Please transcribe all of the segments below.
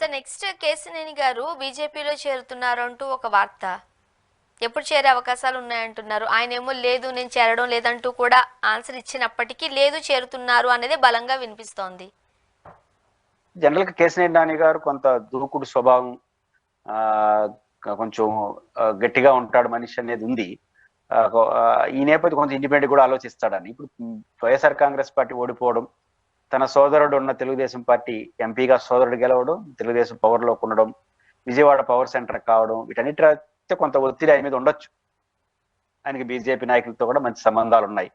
Sir next Kesineni గారు బీజేపీలో చేరుతున్నారు అంటూ ఒక వార్త. ఎప్పుడు చేరే అవకాశాలు ఉన్నాయంటున్నారు. ఆయనేమో లేదు నేను చేరడం లేదంటూ కూడా ఆన్సర్ ఇచ్చినప్పటికీ లేదు చేరుతున్నారు అనేది బలంగా వినిపిస్తోంది. జనరల్ గా కేశినేని నాని గారు కొంత దూకుడు స్వభావం, ఆ కొంచెం గట్టిగా ఉంటాడు మనిషి అనేది ఉంది. ఈ నేపథ్యం కొంచెం ఇండిపెండెంట్ కూడా ఆలోచిస్తాడని. ఇప్పుడు వైఎస్ఆర్ కాంగ్రెస్ పార్టీ ఓడిపోవడం, తన సోదరుడు ఉన్న తెలుగుదేశం పార్టీ ఎంపీగా సోదరుడు గెలవడం, తెలుగుదేశం పవర్ లోకి ఉండడం, విజయవాడ పవర్ సెంటర్ కావడం, వీటన్నిటి కొంత ఒత్తిడి ఆయన మీద ఉండొచ్చు. ఆయనకి బీజేపీ నాయకులతో కూడా మంచి సంబంధాలు ఉన్నాయి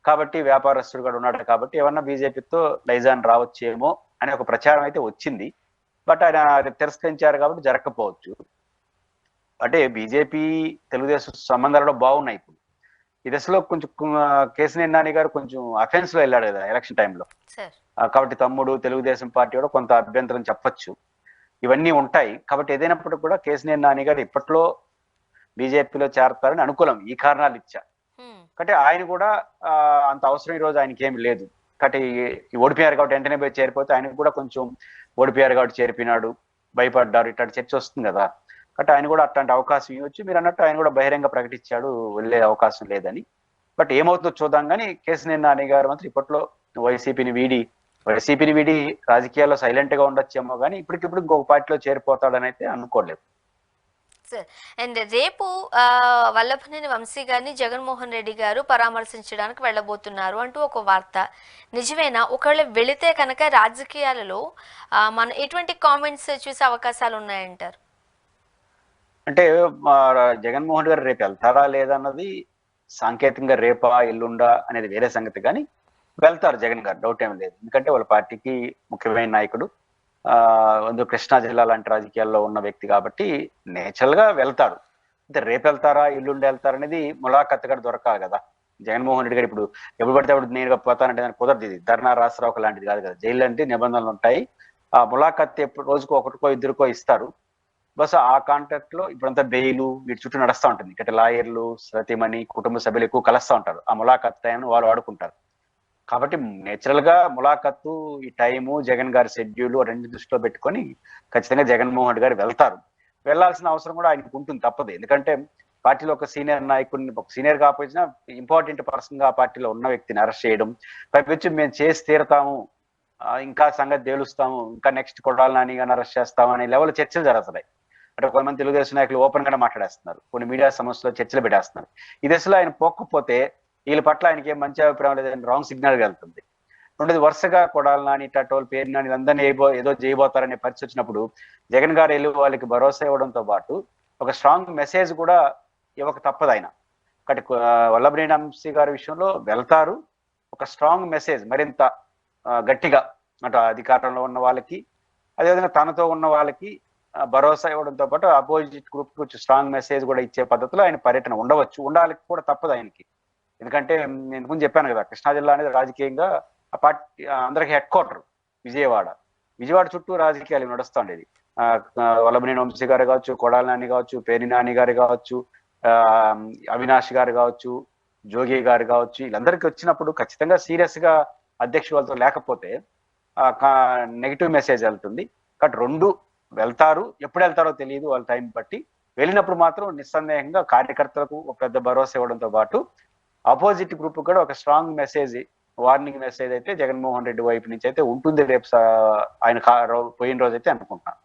కాబట్టి, వ్యాపారస్తుడు కూడా ఉన్నాడు కాబట్టి ఏమన్నా బీజేపీతో లైజాన్ రావచ్చేమో అనే ఒక ప్రచారం అయితే వచ్చింది. బట్ ఆయన తిరస్కరించారు కాబట్టి జరగకపోవచ్చు. అంటే బీజేపీ తెలుగుదేశం సంబంధాలు బాగున్నాయి. ఇప్పుడు ఈ దశలో కొంచెం కేశినేని నాని గారు కొంచెం అఫెన్స్ లో వెళ్ళాడు కదా ఎలక్షన్ టైంలో. కాబట్టి తమ్ముడు తెలుగుదేశం పార్టీ కూడా కొంత అభ్యంతరం చెప్పొచ్చు. ఇవన్నీ ఉంటాయి కాబట్టి ఏదైనప్పటికీ కూడా కేశినేని నాని గారు ఇప్పట్లో బీజేపీలో చేరతారని అనుకూలం ఈ కారణాలు ఇచ్చా. కాబట్టి ఆయన కూడా అంత అవసరం ఈ రోజు ఆయనకి ఏమి లేదు. కాబట్టి ఓడిపోయారు కాబట్టి వెంటనే పోయి చేరిపోతే ఆయనకు కూడా కొంచెం ఓడిపోయారు కాబట్టి చేరిపినాడు, భయపడ్డారు, ఇట్లాంటి చర్చ వస్తుంది కదా. కాబట్టి ఆయన కూడా అట్లాంటి అవకాశం ఇవ్వచ్చు. మీరు అన్నట్టు ఆయన కూడా బహిరంగ ప్రకటించాడు వెళ్ళే అవకాశం లేదని. బట్ ఏమవుతుందో చూద్దాం. కానీ కేశినేని నాని గారు మాత్రం ఇప్పట్లో వైసీపీని వీడి రాజకీయాల్లో సైలెంట్ గా ఉండొచ్చేమో కానీ ఇప్పటికిప్పుడు ఇంకొక పార్టీలో చేరిపోతాడని అయితే అనుకోలేదు. సార్ అండ్ రేపు వల్లభనేని వంశీ గారిని జగన్మోహన్ రెడ్డి గారు పరామర్శించడానికి వెళ్ళబోతున్నారు అంటూ ఒక వార్త. నిజమేనా? ఒకవేళ వెళితే కనుక రాజకీయాలలో మన ఎటువంటి కామెంట్స్ చూసే అవకాశాలు ఉన్నాయంటారు? అంటే జగన్మోహన్ గారు రేపు వెళ్తారా లేదన్నది సాంకేతికంగా రేపా ఎల్లుండా అనేది వేరే సంగతి. కానీ వెళ్తారు జగన్ గారు, డౌట్ ఏం లేదు. ఎందుకంటే వాళ్ళ పార్టీకి ముఖ్యమైన నాయకుడు, కృష్ణా జిల్లా లాంటి రాజకీయాల్లో ఉన్న వ్యక్తి కాబట్టి నేచురల్ గా వెళ్తాడు. అంటే రేపు వెళ్తారా ఎల్లుండి వెళ్తారా అనేది ములాఖత్ కూడా దొరకాలి కదా. జగన్మోహన్ రెడ్డి గారు ఇప్పుడు ఎప్పుడు పడితే అప్పుడు నేరుగా పోతానంటే దానికి కుదరదు. ఇది ధర్నా రాష్ట్రావు లాంటిది కాదు కదా. జైలు అంటే నిబంధనలు ఉంటాయి. ఆ ములాఖత్ ఎప్పుడు రోజుకు ఒకటికో ఇద్దరికో ఇస్తారు. బస్ ఆ కాంటాక్ట్ లో ఇప్పుడంతా బెయిలు వీటి చుట్టూ నడుస్తూ ఉంటుంది. ఇక్కడ లాయర్లు, సతీమణి, కుటుంబ సభ్యులు ఎక్కువ కలుస్తూ ఉంటారు. ఆ ములాఖత్ టైం వాళ్ళు వాడుకుంటారు. కాబట్టి నేచురల్ గా ములాఖత్తు, ఈ టైము, జగన్ గారి షెడ్యూల్ రెండు దృష్టిలో పెట్టుకొని ఖచ్చితంగా జగన్మోహన్ రెడ్డి గారు వెళ్తారు. వెళ్లాల్సిన అవసరం కూడా ఆయనకు ఉంటుంది, తప్పదు. ఎందుకంటే పార్టీలో ఒక సీనియర్ నాయకుడిని, ఒక సీనియర్ కాకపోయినా ఇంపార్టెంట్ పర్సన్ గా పార్టీలో ఉన్న వ్యక్తిని అరెస్ట్ చేయడం, పైపించి మేము చేసి తీరుతాము, ఇంకా సంగతి తేలుస్తాము, ఇంకా నెక్స్ట్ కొడాలి నాని గారిని అరెస్ట్ చేస్తాము అనే లెవెల్ చర్చలు జరుగుతున్నాయి. అంటే కొంతమంది తెలుగుదేశం నాయకులు ఓపెన్ గానే మాట్లాడేస్తున్నారు, కొన్ని మీడియా సమస్యలో చర్చలు పెట్టేస్తున్నారు. ఈ దశలో ఆయన పోకపోతే వీళ్ళ పట్ల ఆయనకి ఏం మంచి అభిప్రాయం లేదని రాంగ్ సిగ్నల్ వెళ్తుంది. రెండోది, వరుసగా కొడాలి నాని, టటోల్, పేరు నాని అందరినీ ఏదో చేయబోతారనే పరిస్థితి వచ్చినప్పుడు జగన్ గారు వెళ్ళి వాళ్ళకి భరోసా ఇవ్వడంతో పాటు ఒక స్ట్రాంగ్ మెసేజ్ కూడా ఇవ్వక తప్పదు ఆయన. కాబట్టి వల్లభనేని వంశీ గారి విషయంలో వెళ్తారు. ఒక స్ట్రాంగ్ మెసేజ్ మరింత గట్టిగా అటు అధికారంలో ఉన్న వాళ్ళకి, అదేవిధంగా తనతో ఉన్న వాళ్ళకి భరోసా ఇవ్వడంతో పాటు అపోజిట్ గ్రూప్ కి వచ్చి స్ట్రాంగ్ మెసేజ్ కూడా ఇచ్చే పద్ధతిలో ఆయన పర్యటన ఉండవచ్చు, ఉండాలి కూడా తప్పదు ఆయనకి. ఎందుకంటే నేను ముందు చెప్పాను కదా, కృష్ణా జిల్లా అనేది రాజకీయంగా ఆ పార్టీ అందరికి హెడ్ క్వార్టర్ విజయవాడ చుట్టూ రాజకీయాలు నడుస్తూ ఉండేది. వల్లభనేని వంశీ గారు కావచ్చు, కొడాలి నాని కావచ్చు, పేర్ని నాని గారు కావచ్చు, అవినాష్ గారు కావచ్చు, జోగి గారు కావచ్చు, వీళ్ళందరికీ వచ్చినప్పుడు ఖచ్చితంగా సీరియస్ గా అధ్యక్షుడు వాళ్ళతో లేకపోతే నెగిటివ్ మెసేజ్ వెళ్తుంది. కాబట్టి రెండు వెళ్తారు. ఎప్పుడు వెళ్తారో తెలియదు, వాళ్ళ టైం బట్టి. వెళ్ళినప్పుడు మాత్రం నిస్సందేహంగా కార్యకర్తలకు ఒక పెద్ద భరోసా ఇవ్వడంతో పాటు అపోజిట్ గ్రూప్ కూడా ఒక స్ట్రాంగ్ మెసేజ్, వార్నింగ్ మెసేజ్ అయితే జగన్మోహన్ రెడ్డి వైపు నుంచి అయితే ఉంటుంది రేపు ఆయన పోయిన రోజు అయితే అనుకుంటున్నాను.